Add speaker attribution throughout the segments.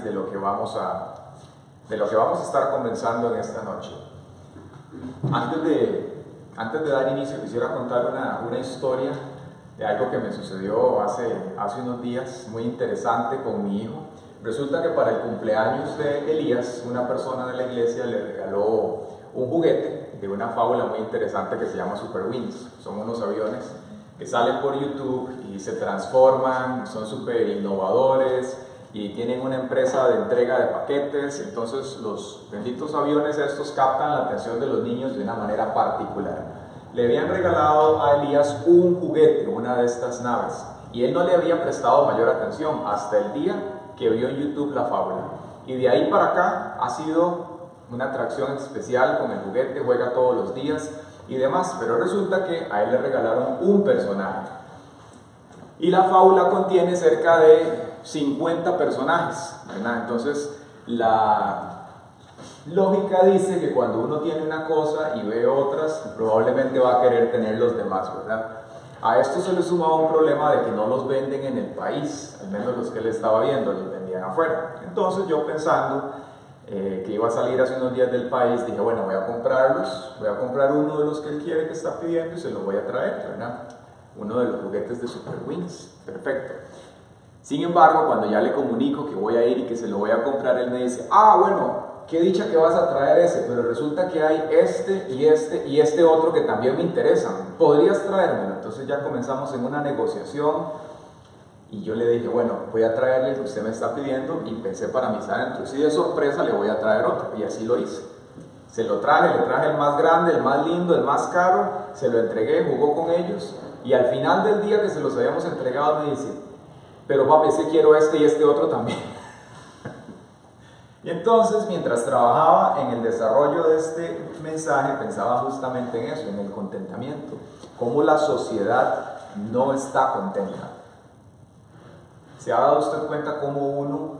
Speaker 1: de lo que vamos a estar conversando en esta noche. Antes de dar inicio, quisiera contar una historia de algo que me sucedió hace unos días, muy interesante con mi hijo. Resulta que para el cumpleaños de Elías, una persona de la iglesia le regaló un juguete de una fábula muy interesante que se llama Super Wings. Son unos aviones que salen por YouTube y se transforman, son súper innovadores y tienen una empresa de entrega de paquetes. Entonces los benditos aviones estos captan la atención de los niños de una manera particular. Le habían regalado a Elías un juguete, una de estas naves, y él no le había prestado mayor atención hasta el día que vio en YouTube la fábula. Y de ahí para acá ha sido una atracción especial con el juguete, juega todos los días y demás, pero resulta que a él le regalaron un personaje. Y la fábula contiene cerca de 50 personajes, ¿verdad? Entonces, la lógica dice que cuando uno tiene una cosa y ve otras, probablemente va a querer tener los demás, ¿verdad? A esto se le sumaba un problema de que no los venden en el país, al menos los que él estaba viendo, los vendían afuera. Entonces yo pensando que iba a salir hace unos días del país, dije, bueno, voy a comprar uno de los que él quiere, que está pidiendo, y se lo voy a traer, ¿verdad? Uno de los juguetes de Super Wings, perfecto. Sin embargo, cuando ya le comunico que voy a ir y que se lo voy a comprar, él me dice, bueno, qué dicha que vas a traer ese, pero resulta que hay este y este otro que también me interesan, ¿podrías traérmelo? Entonces ya comenzamos en una negociación y yo le dije, bueno, voy a traerle lo que usted me está pidiendo, y pensé para mis adentros, y de sorpresa le voy a traer otro, y así lo hice. Se lo traje, le traje el más grande, el más lindo, el más caro, se lo entregué, jugó con ellos, y al final del día que se los habíamos entregado me dice, pero papi, es que quiero este y este otro también. Y entonces, mientras trabajaba en el desarrollo de este mensaje, pensaba justamente en eso, en el contentamiento, cómo la sociedad no está contenta. ¿Se ha dado usted cuenta cómo uno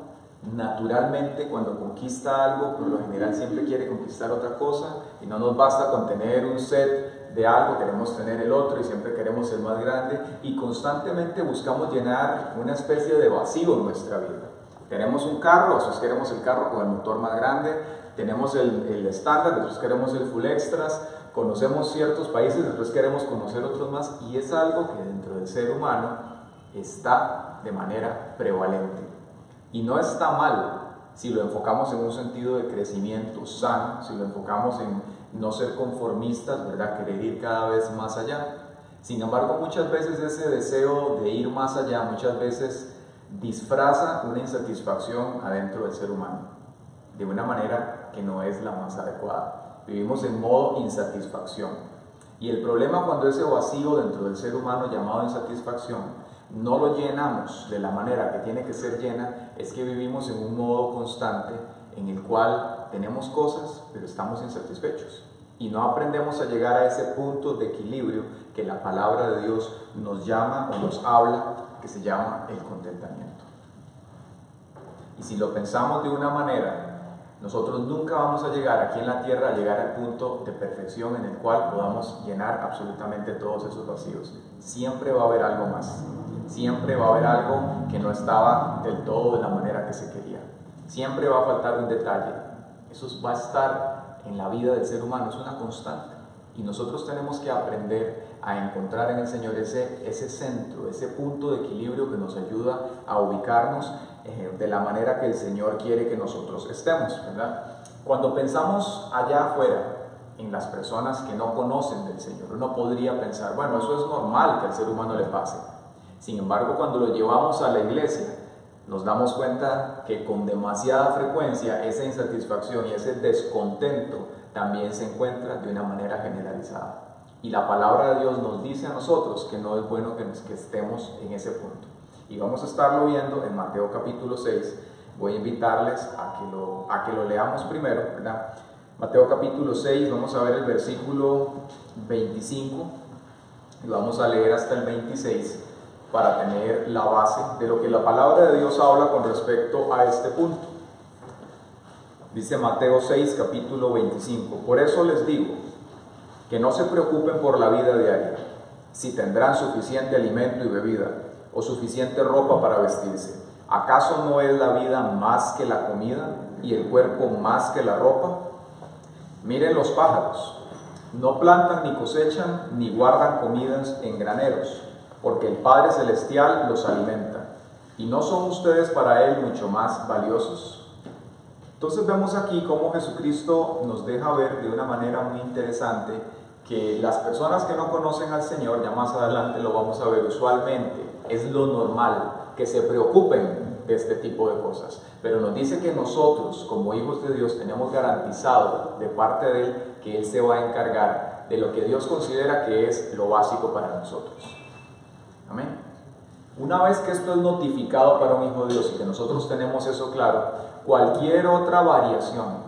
Speaker 1: naturalmente cuando conquista algo, por lo general siempre quiere conquistar otra cosa, y no nos basta con tener un set de algo, queremos tener el otro y siempre queremos el más grande, y constantemente buscamos llenar una especie de vacío en nuestra vida? Tenemos un carro, después queremos el carro con el motor más grande, tenemos el estándar, después queremos el full extras, conocemos ciertos países, después queremos conocer otros más, y es algo que dentro del ser humano está de manera prevalente. Y no está mal si lo enfocamos en un sentido de crecimiento sano, si lo enfocamos en no ser conformistas, ¿verdad? Querer ir cada vez más allá. Sin embargo, muchas veces ese deseo de ir más allá, muchas veces disfraza una insatisfacción adentro del ser humano, de una manera que no es la más adecuada. Vivimos en modo insatisfacción. Y el problema cuando ese vacío dentro del ser humano llamado insatisfacción no lo llenamos de la manera que tiene que ser llena, es que vivimos en un modo constante en el cual tenemos cosas, pero estamos insatisfechos. Y no aprendemos a llegar a ese punto de equilibrio que la palabra de Dios nos llama o nos habla, que se llama el contentamiento. Y si lo pensamos de una manera, nosotros nunca vamos a llegar aquí en la tierra a llegar al punto de perfección en el cual podamos llenar absolutamente todos esos vacíos. Siempre va a haber algo más. Siempre va a haber algo que no estaba del todo de la manera que se quería. Siempre va a faltar un detalle. Eso va a estar en la vida del ser humano, es una constante. Y nosotros tenemos que aprender a encontrar en el Señor ese centro, ese punto de equilibrio que nos ayuda a ubicarnos de la manera que el Señor quiere que nosotros estemos, ¿verdad? Cuando pensamos allá afuera en las personas que no conocen del Señor, uno podría pensar, bueno, eso es normal que al ser humano le pase. Sin embargo, cuando lo llevamos a la iglesia, nos damos cuenta que con demasiada frecuencia esa insatisfacción y ese descontento también se encuentra de una manera generalizada. Y la palabra de Dios nos dice a nosotros que no es bueno que estemos en ese punto. Y vamos a estarlo viendo en Mateo capítulo 6. Voy a invitarles a que lo leamos primero, ¿verdad? Mateo capítulo 6, vamos a ver el versículo 25 y vamos a leer hasta el 26 para tener la base de lo que la palabra de Dios habla con respecto a este punto. Dice Mateo 6, capítulo 25, por eso les digo, que no se preocupen por la vida diaria, si tendrán suficiente alimento y bebida, o suficiente ropa para vestirse. ¿Acaso no es la vida más que la comida y el cuerpo más que la ropa? Miren los pájaros, no plantan ni cosechan ni guardan comidas en graneros, porque el Padre Celestial los alimenta. ¿Y no son ustedes para Él mucho más valiosos? Entonces vemos aquí cómo Jesucristo nos deja ver de una manera muy interesante que las personas que no conocen al Señor, ya más adelante lo vamos a ver, usualmente es lo normal que se preocupen de este tipo de cosas. Pero nos dice que nosotros, como hijos de Dios, tenemos garantizado de parte de Él que Él se va a encargar de lo que Dios considera que es lo básico para nosotros. Amén. Una vez que esto es notificado para un hijo de Dios y que nosotros tenemos eso claro, cualquier otra variación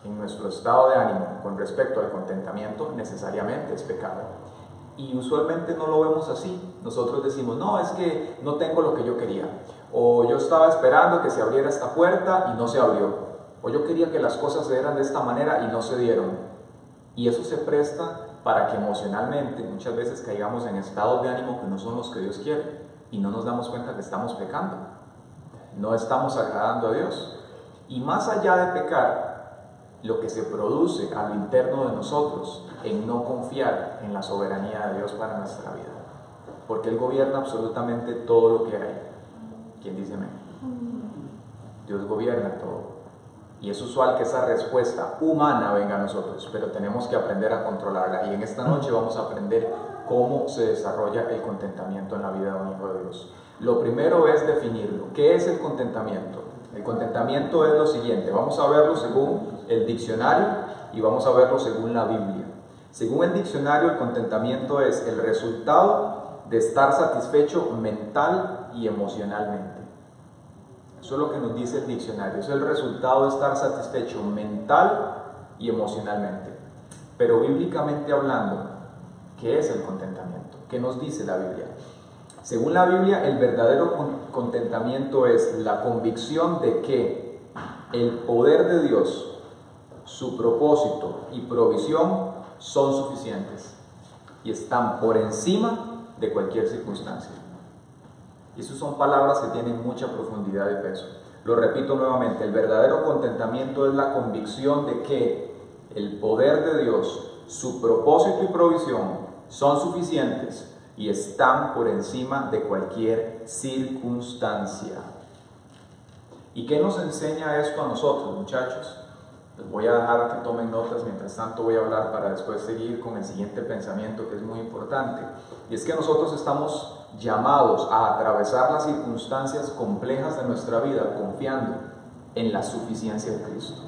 Speaker 1: en nuestro estado de ánimo con respecto al contentamiento necesariamente es pecado. Y usualmente no lo vemos así. Nosotros decimos, no, es que no tengo lo que yo quería. O yo estaba esperando que se abriera esta puerta y no se abrió. O yo quería que las cosas se dieran de esta manera y no se dieron. Y eso se presta para que emocionalmente muchas veces caigamos en estados de ánimo que no son los que Dios quiere. Y no nos damos cuenta que estamos pecando. No estamos agradando a Dios. Y más allá de pecar, lo que se produce a lo interno de nosotros en no confiar en la soberanía de Dios para nuestra vida. Porque Él gobierna absolutamente todo lo que hay. ¿Quién dice amén? Dios gobierna todo. Y es usual que esa respuesta humana venga a nosotros, pero tenemos que aprender a controlarla. Y en esta noche vamos a aprender cómo se desarrolla el contentamiento en la vida de un hijo de Dios. Lo primero es definirlo. ¿Qué es el contentamiento? El contentamiento es lo siguiente. Vamos a verlo según el diccionario y vamos a verlo según la Biblia. Según el diccionario, el contentamiento es el resultado de estar satisfecho mental y emocionalmente. Eso es lo que nos dice el diccionario. Es el resultado de estar satisfecho mental y emocionalmente. Pero bíblicamente hablando, ¿qué es el contentamiento? ¿Qué nos dice la Biblia? Según la Biblia, el verdadero contentamiento es la convicción de que el poder de Dios, su propósito y provisión son suficientes y están por encima de cualquier circunstancia. Y esas son palabras que tienen mucha profundidad de peso. Lo repito nuevamente, el verdadero contentamiento es la convicción de que el poder de Dios, su propósito y provisión son suficientes y están por encima de cualquier circunstancia. ¿Y qué nos enseña esto a nosotros, muchachos? Les voy a dejar que tomen notas, mientras tanto voy a hablar para después seguir con el siguiente pensamiento que es muy importante. Y es que nosotros estamos llamados a atravesar las circunstancias complejas de nuestra vida confiando en la suficiencia de Cristo.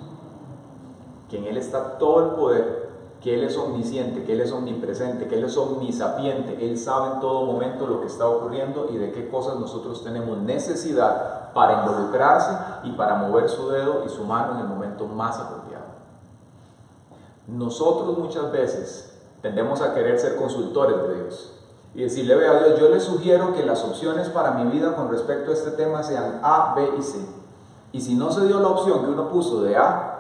Speaker 1: Que en Él está todo el poder, que Él es omnisciente, que Él es omnipresente, que Él es omnisapiente. Él sabe en todo momento lo que está ocurriendo y de qué cosas nosotros tenemos necesidad para involucrarse y para mover su dedo y su mano en el momento más apropiado. Nosotros muchas veces tendemos a querer ser consultores de Dios y decirle, vea Dios, yo le sugiero que las opciones para mi vida con respecto a este tema sean A, B y C. Y si no se dio la opción que uno puso de A,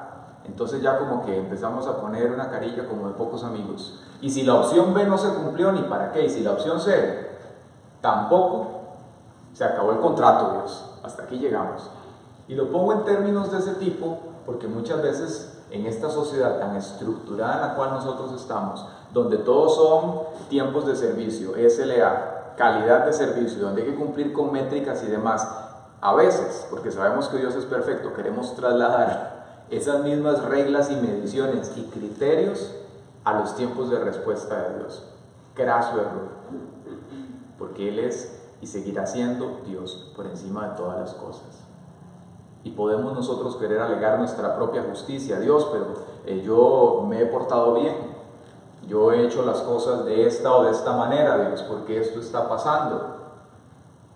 Speaker 1: entonces ya como que empezamos a poner una carilla como de pocos amigos. Y si la opción B no se cumplió, ni para qué. Y si la opción C tampoco, se acabó el contrato, Dios. Hasta aquí llegamos. Y lo pongo en términos de ese tipo porque muchas veces en esta sociedad tan estructurada en la cual nosotros estamos, donde todos son tiempos de servicio, SLA, calidad de servicio, donde hay que cumplir con métricas y demás, a veces, porque sabemos que Dios es perfecto, queremos trasladar esas mismas reglas y mediciones y criterios a los tiempos de respuesta de Dios. Craso error, porque Él es y seguirá siendo Dios por encima de todas las cosas. Y podemos nosotros querer alegar nuestra propia justicia a Dios, pero yo me he portado bien, yo he hecho las cosas de esta o de esta manera, Dios, porque esto está pasando.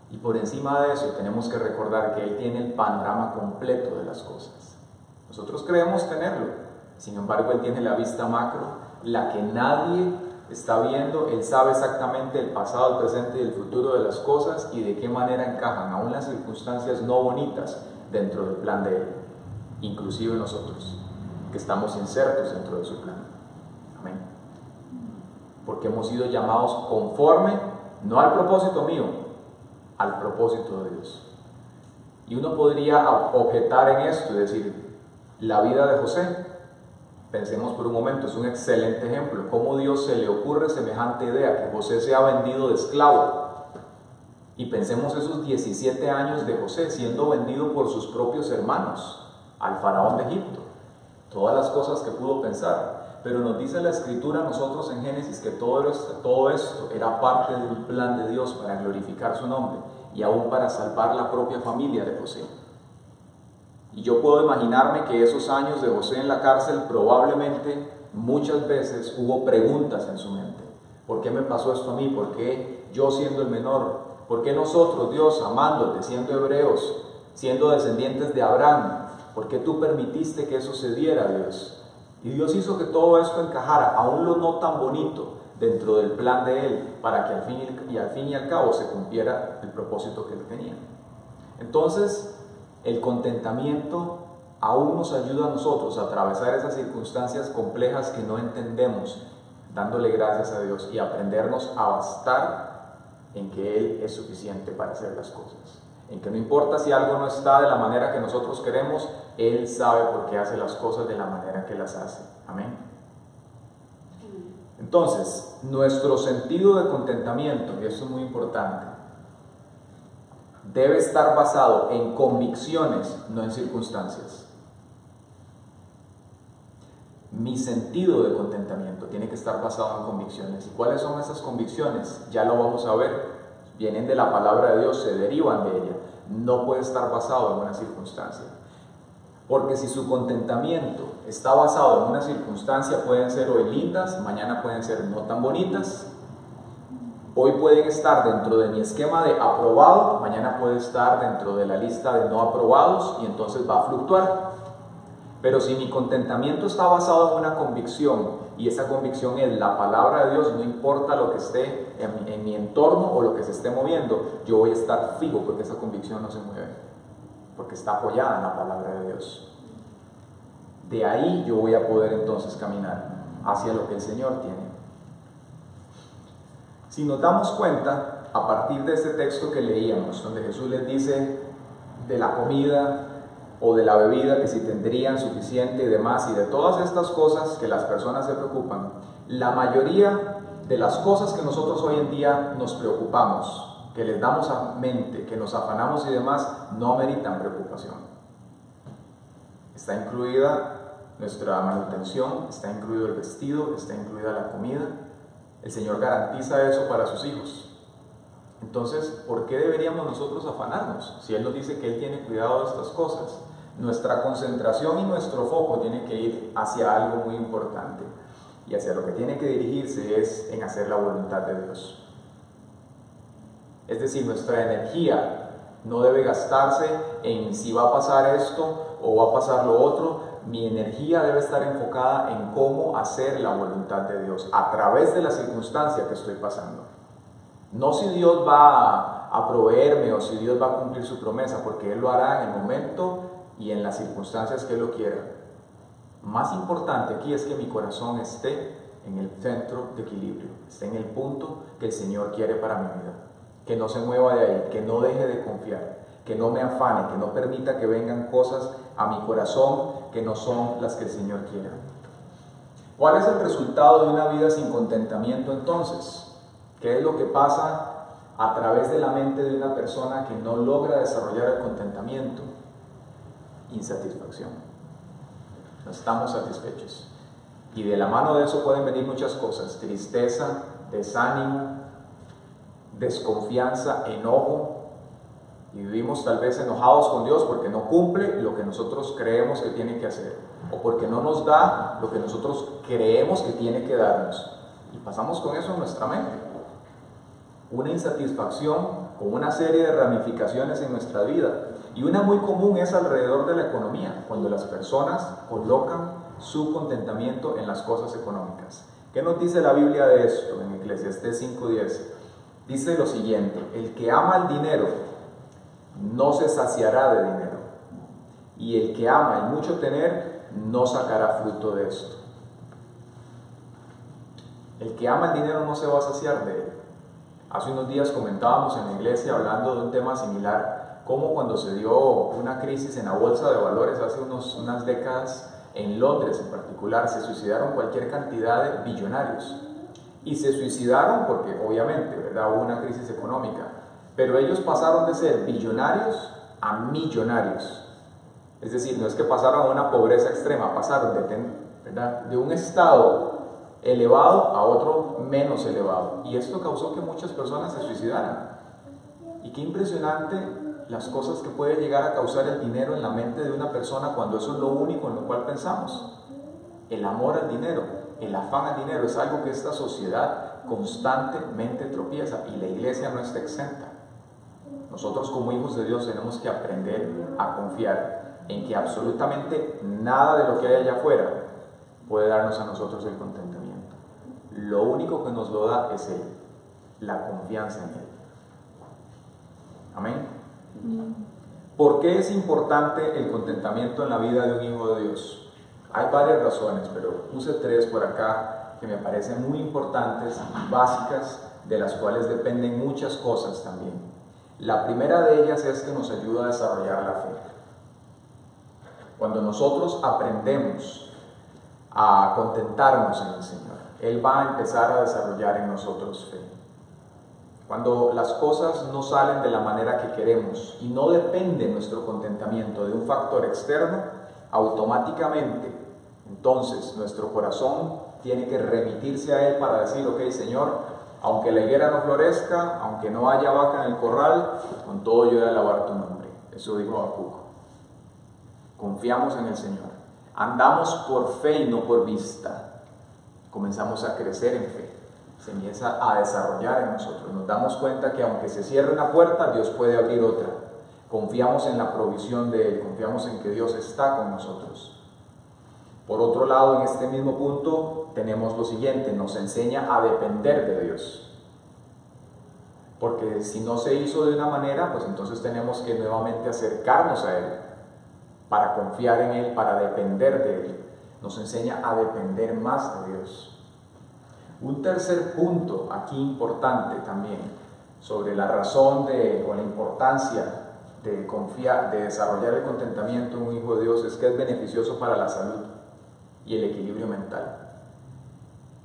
Speaker 1: Y por encima de eso tenemos que recordar que Él tiene el panorama completo de las cosas. Nosotros creemos tenerlo, sin embargo Él tiene la vista macro, la que nadie está viendo. Él sabe exactamente el pasado, el presente y el futuro de las cosas y de qué manera encajan aún las circunstancias no bonitas dentro del plan de Él, inclusive nosotros, que estamos insertos dentro de su plan. Amén. Porque hemos sido llamados conforme, no al propósito mío, al propósito de Dios. Y uno podría objetar en esto y decir, la vida de José, pensemos por un momento, es un excelente ejemplo. ¿Cómo Dios se le ocurre semejante idea, que José sea vendido de esclavo? Y pensemos esos 17 años de José siendo vendido por sus propios hermanos al faraón de Egipto. Todas las cosas que pudo pensar. Pero nos dice la Escritura a nosotros en Génesis que todo esto era parte de un plan de Dios para glorificar su nombre y aún para salvar la propia familia de José. Y yo puedo imaginarme que esos años de José en la cárcel probablemente muchas veces hubo preguntas en su mente. ¿Por qué me pasó esto a mí? ¿Por qué yo siendo el menor? ¿Por qué nosotros, Dios, amándote, siendo hebreos, siendo descendientes de Abraham? ¿Por qué tú permitiste que eso se diera, Dios? Y Dios hizo que todo esto encajara, aún lo no tan bonito, dentro del plan de Él, para que al fin y al cabo se cumpliera el propósito que Él tenía. Entonces, el contentamiento aún nos ayuda a nosotros a atravesar esas circunstancias complejas que no entendemos, dándole gracias a Dios y aprendernos a bastar en que Él es suficiente para hacer las cosas. En que no importa si algo no está de la manera que nosotros queremos, Él sabe por qué hace las cosas de la manera que las hace. Amén. Entonces, nuestro sentido de contentamiento, y esto es muy importante, debe estar basado en convicciones, no en circunstancias. Mi sentido de contentamiento tiene que estar basado en convicciones. ¿Y cuáles son esas convicciones? Ya lo vamos a ver. Vienen de la palabra de Dios, se derivan de ella. No puede estar basado en una circunstancia. Porque si su contentamiento está basado en una circunstancia, pueden ser hoy lindas, mañana pueden ser no tan bonitas. Hoy pueden estar dentro de mi esquema de aprobado, mañana puede estar dentro de la lista de no aprobados y entonces va a fluctuar. Pero si mi contentamiento está basado en una convicción, y esa convicción es la palabra de Dios, no importa lo que esté en mi entorno o lo que se esté moviendo, yo voy a estar fijo porque esa convicción no se mueve, porque está apoyada en la palabra de Dios. De ahí yo voy a poder entonces caminar hacia lo que el Señor tiene. Si nos damos cuenta, a partir de este texto que leíamos, donde Jesús les dice de la comida o de la bebida, que si tendrían suficiente y demás, y de todas estas cosas que las personas se preocupan, la mayoría de las cosas que nosotros hoy en día nos preocupamos, que les damos a mente, que nos afanamos y demás, no meritan preocupación. Está incluida nuestra manutención, está incluido el vestido, está incluida la comida. El Señor garantiza eso para sus hijos. Entonces, ¿por qué deberíamos nosotros afanarnos? Si Él nos dice que Él tiene cuidado de estas cosas. Nuestra concentración y nuestro foco tiene que ir hacia algo muy importante. Y hacia lo que tiene que dirigirse es en hacer la voluntad de Dios. Es decir, nuestra energía no debe gastarse en si va a pasar esto o va a pasar lo otro. Mi energía debe estar enfocada en cómo hacer la voluntad de Dios a través de la circunstancia que estoy pasando. No si Dios va a proveerme o si Dios va a cumplir su promesa, porque Él lo hará en el momento y en las circunstancias que Él lo quiera. Más importante aquí es que mi corazón esté en el centro de equilibrio, esté en el punto que el Señor quiere para mi vida. Que no se mueva de ahí, que no deje de confiar, que no me afane, que no permita que vengan cosas a mi corazón que no son las que el Señor quiera. ¿Cuál es el resultado de una vida sin contentamiento entonces? ¿Qué es lo que pasa a través de la mente de una persona que no logra desarrollar el contentamiento? Insatisfacción. No estamos satisfechos. Y de la mano de eso pueden venir muchas cosas: tristeza, desánimo, desconfianza, enojo. Y vivimos tal vez enojados con Dios porque no cumple lo que nosotros creemos que tiene que hacer, o porque no nos da lo que nosotros creemos que tiene que darnos. Y pasamos con eso en nuestra mente. Una insatisfacción con una serie de ramificaciones en nuestra vida. Y una muy común es alrededor de la economía, cuando las personas colocan su contentamiento en las cosas económicas. ¿Qué nos dice la Biblia de esto en Eclesiastés 5:10? Dice lo siguiente: el que ama el dinero no se saciará de dinero, y el que ama el mucho tener no sacará fruto de esto. El que ama el dinero no se va a saciar de él. Hace unos días comentábamos en la iglesia, hablando de un tema similar, cómo cuando se dio una crisis en la bolsa de valores hace unas décadas, en Londres en particular, se suicidaron cualquier cantidad de billonarios. Y se suicidaron porque obviamente, ¿verdad?, hubo una crisis económica, pero ellos pasaron de ser billonarios a millonarios. Es decir, no es que pasaron a una pobreza extrema, pasaron de un estado elevado a otro menos elevado. Y esto causó que muchas personas se suicidaran. Y qué impresionante las cosas que puede llegar a causar el dinero en la mente de una persona cuando eso es lo único en lo cual pensamos. El amor al dinero, el afán al dinero es algo que esta sociedad constantemente tropieza y la iglesia no está exenta. Nosotros como hijos de Dios tenemos que aprender a confiar en que absolutamente nada de lo que hay allá afuera puede darnos a nosotros el contentamiento. Lo único que nos lo da es Él, la confianza en Él. Amén. ¿Por qué es importante el contentamiento en la vida de un hijo de Dios? Hay varias razones, pero puse 3 por acá que me parecen muy importantes y básicas, de las cuales dependen muchas cosas también. La primera de ellas es que nos ayuda a desarrollar la fe. Cuando nosotros aprendemos a contentarnos en el Señor, Él va a empezar a desarrollar en nosotros fe. Cuando las cosas no salen de la manera que queremos y no depende nuestro contentamiento de un factor externo, automáticamente, entonces nuestro corazón tiene que remitirse a Él para decir: ok, Señor, aunque la higuera no florezca, aunque no haya vaca en el corral, con todo yo he de alabar tu nombre. Eso dijo Habacuc. Confiamos en el Señor. Andamos por fe y no por vista. Comenzamos a crecer en fe. Se empieza a desarrollar en nosotros. Nos damos cuenta que aunque se cierre una puerta, Dios puede abrir otra. Confiamos en la provisión de Él. Confiamos en que Dios está con nosotros. Por otro lado, en este mismo punto, tenemos lo siguiente: nos enseña a depender de Dios. Porque si no se hizo de una manera, pues entonces tenemos que nuevamente acercarnos a Él para confiar en Él, para depender de Él. Nos enseña a depender más de Dios. Un tercer punto aquí importante también sobre la razón o la importancia de confiar, de desarrollar el contentamiento en un hijo de Dios, es que es beneficioso para la salud y el equilibrio mental.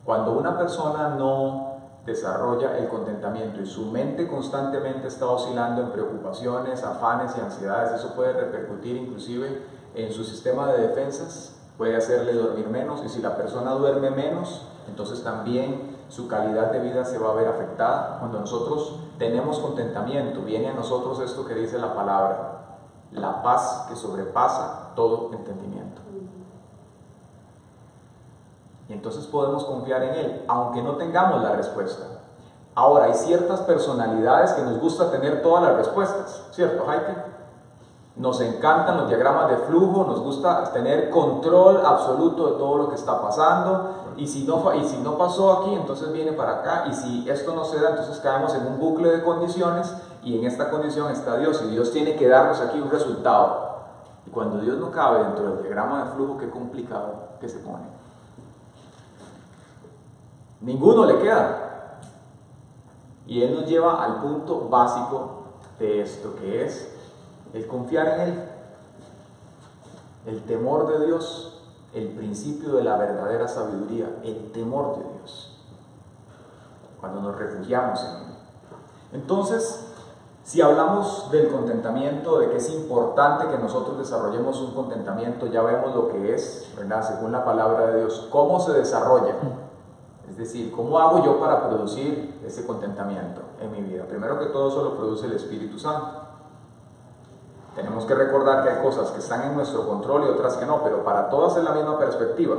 Speaker 1: Cuando una persona no desarrolla el contentamiento y su mente constantemente está oscilando en preocupaciones, afanes y ansiedades, eso puede repercutir inclusive en su sistema de defensas, puede hacerle dormir menos, y si la persona duerme menos, entonces también su calidad de vida se va a ver afectada. Cuando nosotros tenemos contentamiento, viene a nosotros esto que dice la palabra: la paz que sobrepasa todo entendimiento. Y entonces podemos confiar en Él, aunque no tengamos la respuesta. Ahora, hay ciertas personalidades que nos gusta tener todas las respuestas, ¿cierto, Jaime? Nos encantan los diagramas de flujo, nos gusta tener control absoluto de todo lo que está pasando, y si no pasó aquí, entonces viene para acá, y si esto no se da, entonces caemos en un bucle de condiciones, y en esta condición está Dios, y Dios tiene que darnos aquí un resultado. Y cuando Dios no cabe dentro del diagrama de flujo, qué complicado que se pone. Ninguno le queda. Y Él nos lleva al punto básico de esto, que es el confiar en Él, el temor de Dios, el principio de la verdadera sabiduría, el temor de Dios, cuando nos refugiamos en Él. Entonces, si hablamos del contentamiento, de que es importante que nosotros desarrollemos un contentamiento, ya vemos lo que es, ¿verdad?, según la palabra de Dios, cómo se desarrolla. Es decir, ¿cómo hago yo para producir ese contentamiento en mi vida? Primero que todo, eso lo produce el Espíritu Santo. Tenemos que recordar que hay cosas que están en nuestro control y otras que no, pero para todas es la misma perspectiva.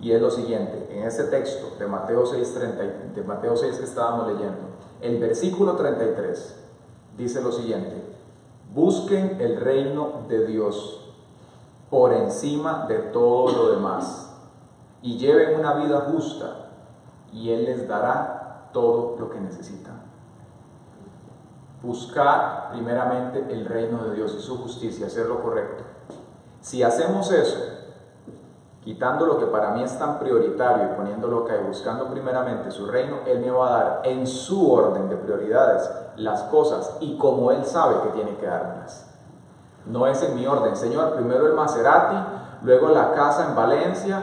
Speaker 1: Y es lo siguiente: en este texto de Mateo 6 que estábamos leyendo, el versículo 33 dice lo siguiente: busquen el reino de Dios por encima de todo lo demás y lleven una vida justa, y Él les dará todo lo que necesitan. Buscar primeramente el reino de Dios y su justicia, hacer lo correcto. Si hacemos eso, quitando lo que para mí es tan prioritario y poniéndolo acá y buscando primeramente su reino, Él me va a dar en su orden de prioridades las cosas y como Él sabe que tiene que dármelas. No es en mi orden, Señor, primero el Maserati, luego la casa en Valencia.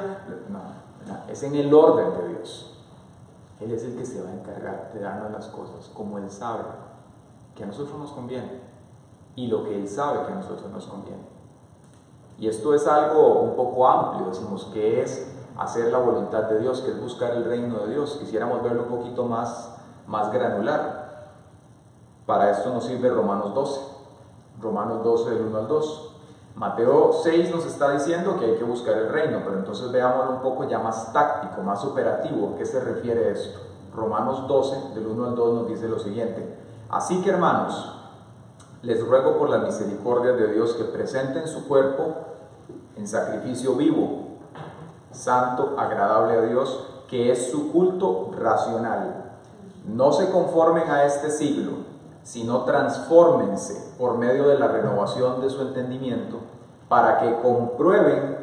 Speaker 1: No, es en el orden de Dios. Él es el que se va a encargar de darnos las cosas como Él sabe que a nosotros nos conviene y lo que Él sabe que a nosotros nos conviene. Y esto es algo un poco amplio, decimos que es hacer la voluntad de Dios, que es buscar el reino de Dios. Quisiéramos verlo un poquito más granular. Para esto nos sirve Romanos 12. Romanos 12 del 1 al 2. Mateo 6 nos está diciendo que hay que buscar el reino, pero entonces veámoslo un poco ya más táctico, más operativo. ¿A qué se refiere esto? Romanos 12 del 1 al 2 nos dice lo siguiente: así que, hermanos, les ruego por las misericordias de Dios que presenten su cuerpo en sacrificio vivo, santo, agradable a Dios, que es su culto racional. No se conformen a este siglo, sino transfórmense por medio de la renovación de su entendimiento, para que comprueben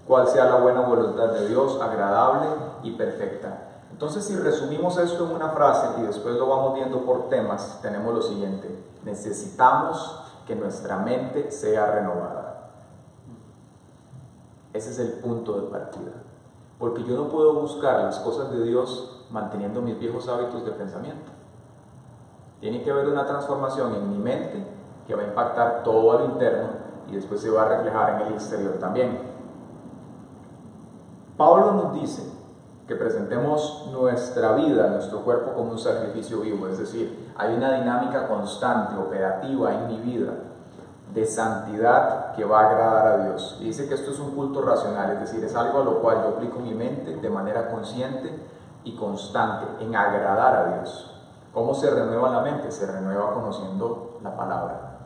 Speaker 1: cuál sea la buena voluntad de Dios, agradable y perfecta. Entonces, si resumimos esto en una frase y después lo vamos viendo por temas, tenemos lo siguiente: necesitamos que nuestra mente sea renovada. Ese es el punto de partida, porque yo no puedo buscar las cosas de Dios manteniendo mis viejos hábitos de pensamiento. Tiene que haber una transformación en mi mente que va a impactar todo al interno y después se va a reflejar en el exterior también. Pablo nos dice que presentemos nuestra vida, nuestro cuerpo, como un sacrificio vivo, es decir, hay una dinámica constante, operativa en mi vida, de santidad que va a agradar a Dios. Y dice que esto es un culto racional, es decir, es algo a lo cual yo aplico mi mente de manera consciente y constante en agradar a Dios. ¿Cómo se renueva la mente? Se renueva conociendo la palabra.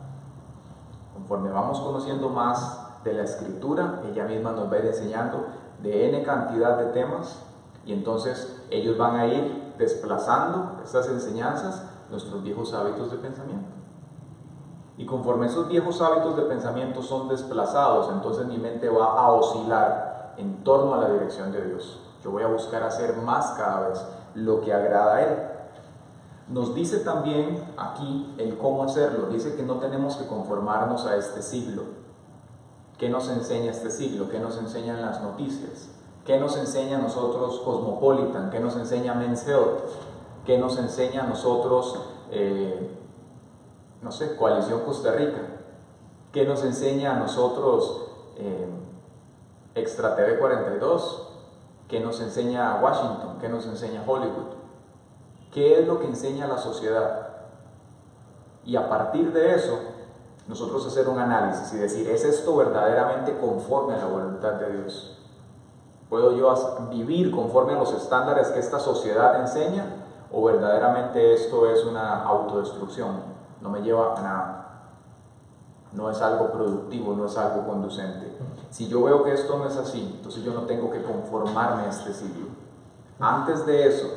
Speaker 1: Conforme vamos conociendo más de la Escritura, ella misma nos va a ir enseñando de N cantidad de temas, y entonces ellos van a ir desplazando estas enseñanzas, nuestros viejos hábitos de pensamiento. Y conforme esos viejos hábitos de pensamiento son desplazados, entonces mi mente va a oscilar en torno a la dirección de Dios. Yo voy a buscar hacer más cada vez lo que agrada a Él. Nos dice también aquí el cómo hacerlo. Dice que no tenemos que conformarnos a este siglo. ¿Qué nos enseña este siglo? ¿Qué nos enseñan las noticias? ¿Qué nos enseña a nosotros Cosmopolitan? ¿Qué nos enseña Men's Health? ¿Qué nos enseña a nosotros, Coalición Costa Rica? ¿Qué nos enseña a nosotros Extra TV 42? ¿Qué nos enseña Washington? ¿Qué nos enseña Hollywood? ¿Qué es lo que enseña la sociedad? Y a partir de eso, nosotros hacer un análisis y decir, ¿es esto verdaderamente conforme a la voluntad de Dios? ¿Puedo yo vivir conforme a los estándares que esta sociedad enseña? ¿O verdaderamente esto es una autodestrucción? No me lleva a nada. No es algo productivo, no es algo conducente. Si yo veo que esto no es así, entonces yo no tengo que conformarme a este siglo. Antes de eso,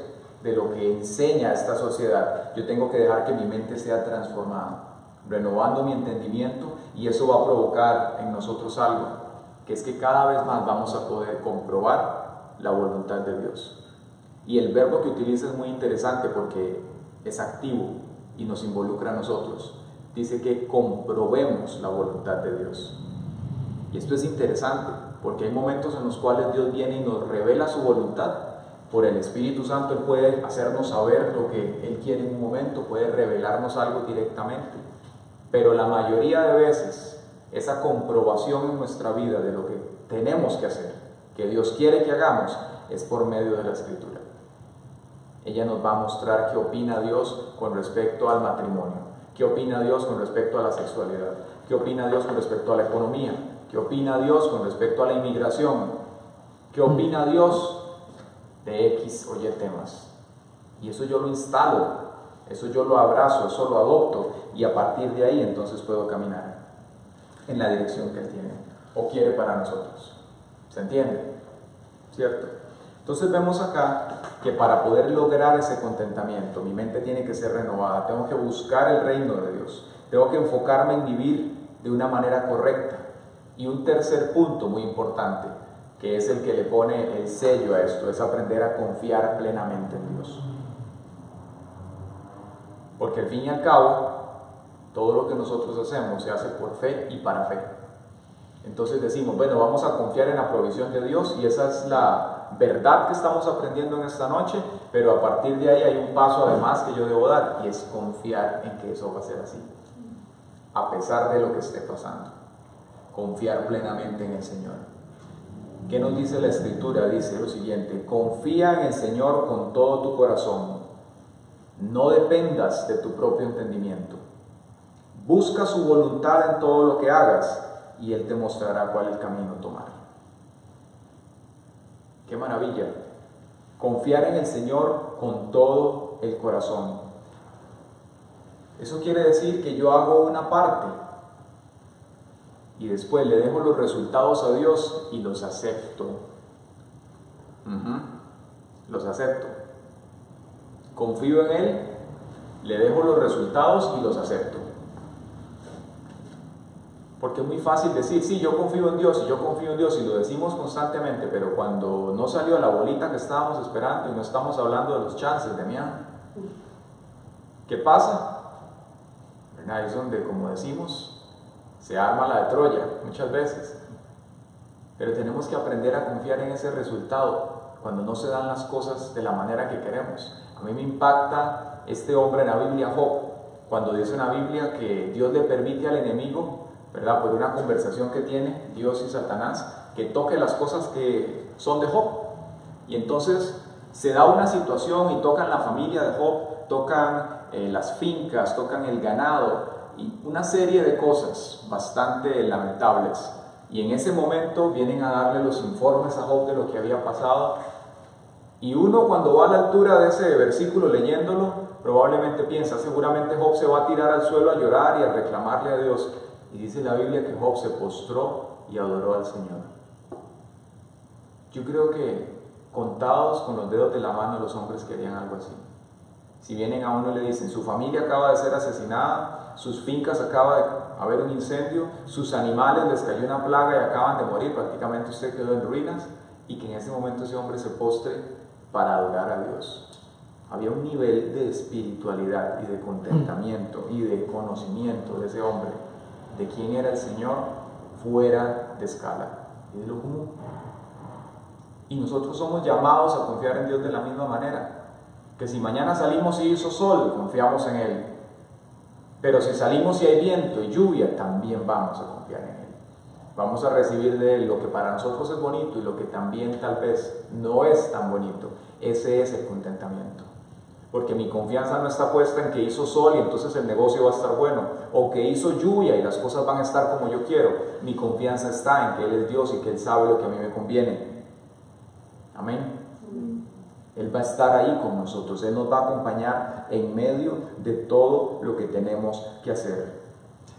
Speaker 1: de lo que enseña esta sociedad, yo tengo que dejar que mi mente sea transformada, renovando mi entendimiento, y eso va a provocar en nosotros algo, que es que cada vez más vamos a poder comprobar la voluntad de Dios. Y el verbo que utiliza es muy interesante porque es activo y nos involucra a nosotros. Dice que comprobemos la voluntad de Dios. Y esto es interesante porque hay momentos en los cuales Dios viene y nos revela su voluntad. Por el Espíritu Santo Él puede hacernos saber lo que Él quiere en un momento, puede revelarnos algo directamente. Pero la mayoría de veces, esa comprobación en nuestra vida de lo que tenemos que hacer, que Dios quiere que hagamos, es por medio de la Escritura. Ella nos va a mostrar qué opina Dios con respecto al matrimonio, qué opina Dios con respecto a la sexualidad, qué opina Dios con respecto a la economía, qué opina Dios con respecto a la inmigración, qué opina Dios de X o Y temas. Y eso yo lo instalo, eso yo lo abrazo, eso lo adopto, y a partir de ahí entonces puedo caminar en la dirección que Él tiene o quiere para nosotros. ¿Se entiende? ¿Cierto? Entonces vemos acá que para poder lograr ese contentamiento, mi mente tiene que ser renovada, tengo que buscar el reino de Dios, tengo que enfocarme en vivir de una manera correcta. Y un tercer punto muy importante, que es el que le pone el sello a esto, es aprender a confiar plenamente en Dios. Porque al fin y al cabo, todo lo que nosotros hacemos se hace por fe y para fe. Entonces decimos, bueno, vamos a confiar en la provisión de Dios y esa es la verdad que estamos aprendiendo en esta noche, pero a partir de ahí hay un paso además que yo debo dar y es confiar en que eso va a ser así, a pesar de lo que esté pasando. Confiar plenamente en el Señor. ¿Qué nos dice la Escritura? Dice lo siguiente: confía en el Señor con todo tu corazón, no dependas de tu propio entendimiento. Busca su voluntad en todo lo que hagas y Él te mostrará cuál es el camino tomar. ¡Qué maravilla! Confiar en el Señor con todo el corazón. Eso quiere decir que yo hago una parte y después le dejo los resultados a Dios y los acepto. Los acepto. Confío en Él, le dejo los resultados y los acepto. Porque es muy fácil decir, sí, yo confío en Dios y lo decimos constantemente, pero cuando no salió la bolita que estábamos esperando y no estamos hablando de los chances, Damián, ¿qué pasa? Ahí es donde, como decimos, se arma la de Troya muchas veces. Pero tenemos que aprender a confiar en ese resultado cuando no se dan las cosas de la manera que queremos. A mí me impacta este hombre en la Biblia, Job, cuando dice en la Biblia que Dios le permite al enemigo, ¿verdad?, por una conversación que tiene Dios y Satanás, que toque las cosas que son de Job. Y entonces se da una situación y tocan la familia de Job, tocan las fincas, tocan el ganado y una serie de cosas bastante lamentables. Y en ese momento vienen a darle los informes a Job de lo que había pasado. Y uno, cuando va a la altura de ese versículo leyéndolo, probablemente piensa, seguramente Job se va a tirar al suelo a llorar y a reclamarle a Dios. Y dice la Biblia que Job se postró y adoró al Señor. Yo creo que contados con los dedos de la mano los hombres querían algo así. Si vienen a uno y le dicen, su familia acaba de ser asesinada, sus fincas acaba de haber un incendio, sus animales les cayó una plaga y acaban de morir, prácticamente usted quedó en ruinas, y que en ese momento ese hombre se postre para adorar a Dios. Había un nivel de espiritualidad y de contentamiento y de conocimiento de ese hombre, de quién era el Señor, fuera de escala y de lo común. Y nosotros somos llamados a confiar en Dios de la misma manera. Que si mañana salimos y hizo sol, confiamos en Él. Pero si salimos y hay viento y lluvia, también vamos a confiar en Él. Vamos a recibir de Él lo que para nosotros es bonito y lo que también tal vez no es tan bonito. Ese es el contentamiento. Porque mi confianza no está puesta en que hizo sol y entonces el negocio va a estar bueno, o que hizo lluvia y las cosas van a estar como yo quiero. Mi confianza está en que Él es Dios y que Él sabe lo que a mí me conviene. Amén. Él va a estar ahí con nosotros, Él nos va a acompañar en medio de todo lo que tenemos que hacer.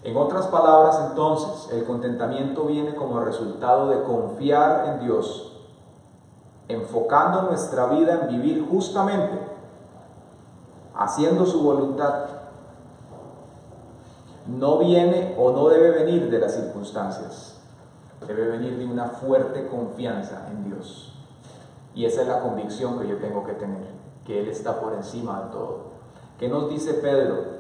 Speaker 1: En otras palabras, entonces, el contentamiento viene como resultado de confiar en Dios, enfocando nuestra vida en vivir justamente, haciendo su voluntad. No viene o no debe venir de las circunstancias, debe venir de una fuerte confianza en Dios. Y esa es la convicción que yo tengo que tener, que Él está por encima de todo. ¿Qué nos dice Pedro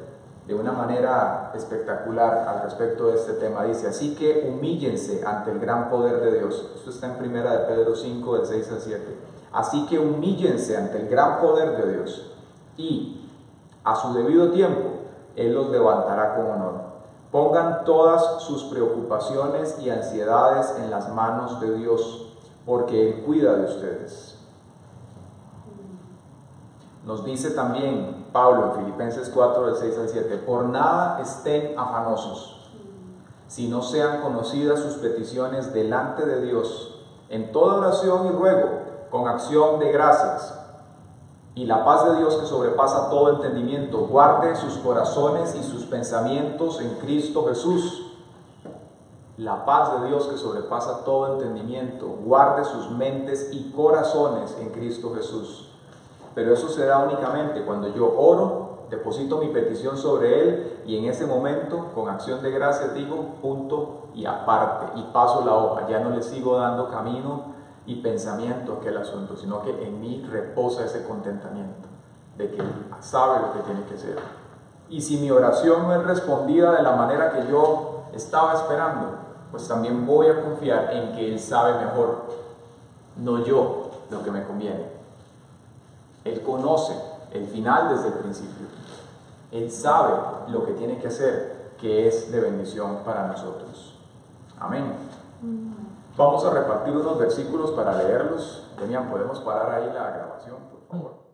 Speaker 1: de una manera espectacular al respecto de este tema? Dice, así que humíllense ante el gran poder de Dios. Esto está en 1 de Pedro 5, del 6 al 7. Así que humíllense ante el gran poder de Dios y a su debido tiempo Él los levantará con honor. Pongan todas sus preocupaciones y ansiedades en las manos de Dios, porque Él cuida de ustedes. Nos dice también Pablo en Filipenses 4, del 6 al 7, por nada estén afanosos, si no sean conocidas sus peticiones delante de Dios, en toda oración y ruego, con acción de gracias. Y la paz de Dios, que sobrepasa todo entendimiento, guarde sus corazones y sus pensamientos en Cristo Jesús. La paz de Dios, que sobrepasa todo entendimiento, guarde sus mentes y corazones en Cristo Jesús. Pero eso se da únicamente cuando yo oro, deposito mi petición sobre Él y en ese momento, con acción de gracias, digo punto y aparte, y paso la hoja. Ya no le sigo dando camino y pensamiento aquel asunto, sino que en mí reposa ese contentamiento de que sabe lo que tiene que hacer. Y si mi oración no es respondida de la manera que yo estaba esperando, pues también voy a confiar en que Él sabe mejor, no yo, lo que me conviene. Él conoce el final desde el principio. Él sabe lo que tiene que hacer, que es de bendición para nosotros. Amén. Vamos a repartir unos versículos para leerlos. Demian, ¿podemos parar ahí la grabación, por favor?